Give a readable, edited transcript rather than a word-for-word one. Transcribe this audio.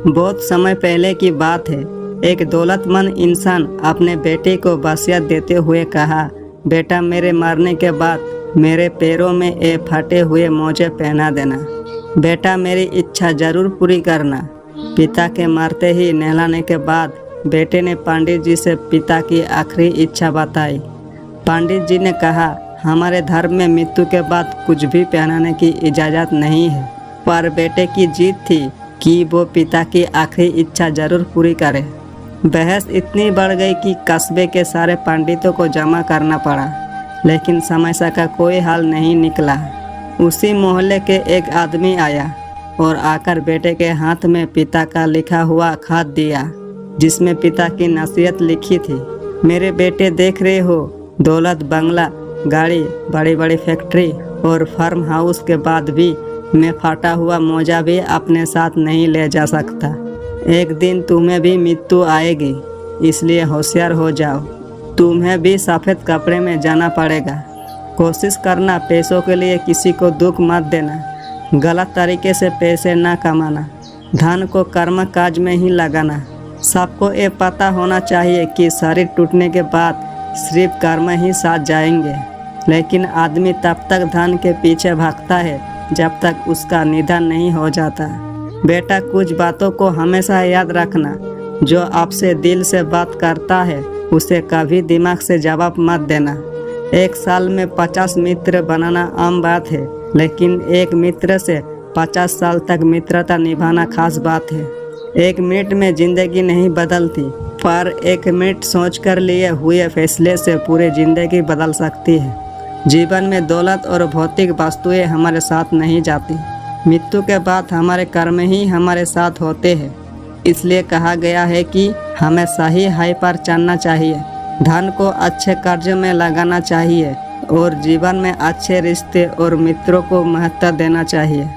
बहुत समय पहले की बात है। एक दौलतमंद इंसान अपने बेटे को वसीयत देते हुए कहा, बेटा मेरे मरने के बाद मेरे पैरों में ये फटे हुए मोजे पहना देना। बेटा मेरी इच्छा जरूर पूरी करना। पिता के मरते ही नहलाने के बाद बेटे ने पंडित जी से पिता की आखिरी इच्छा बताई। पंडित जी ने कहा, हमारे धर्म में मृत्यु के बाद कुछ भी पहनाने की इजाज़त नहीं है, पर बेटे की जीत थी कि वो पिता की आखिरी इच्छा जरूर पूरी करे। बहस इतनी बढ़ गई कि कस्बे के सारे पंडितों को जमा करना पड़ा, लेकिन समस्या का कोई हल नहीं निकला। उसी मोहल्ले के एक आदमी आया और आकर बेटे के हाथ में पिता का लिखा हुआ खत दिया, जिसमें पिता की नसीहत लिखी थी। मेरे बेटे, देख रहे हो, दौलत, बंगला, गाड़ी, बड़ी बड़ी फैक्ट्री और फार्म हाउस के बाद भी मैं फटा हुआ मोजा भी अपने साथ नहीं ले जा सकता। एक दिन तुम्हें भी मृत्यु आएगी, इसलिए होशियार हो जाओ। तुम्हें भी सफ़ेद कपड़े में जाना पड़ेगा। कोशिश करना पैसों के लिए किसी को दुख मत देना। गलत तरीके से पैसे ना कमाना। धन को कर्म काज में ही लगाना। सबको ये पता होना चाहिए कि शरीर टूटने के बाद सिर्फ कर्म ही साथ जाएंगे, लेकिन आदमी तब तक धन के पीछे भागता है जब तक उसका निधन नहीं हो जाता। बेटा, कुछ बातों को हमेशा याद रखना। जो आपसे दिल से बात करता है उसे कभी दिमाग से जवाब मत देना। एक साल में 50 मित्र बनाना आम बात है, लेकिन एक मित्र से 50 साल तक मित्रता निभाना खास बात है। एक मिनट में जिंदगी नहीं बदलती, पर एक मिनट सोचकर लिए हुए फैसले से पूरी जिंदगी बदल सकती है। जीवन में दौलत और भौतिक वस्तुएं हमारे साथ नहीं जाती। मृत्यु के बाद हमारे कर्म ही हमारे साथ होते हैं। इसलिए कहा गया है कि हमें सही हाई पर चलना चाहिए, धन को अच्छे कार्यों में लगाना चाहिए और जीवन में अच्छे रिश्ते और मित्रों को महत्व देना चाहिए।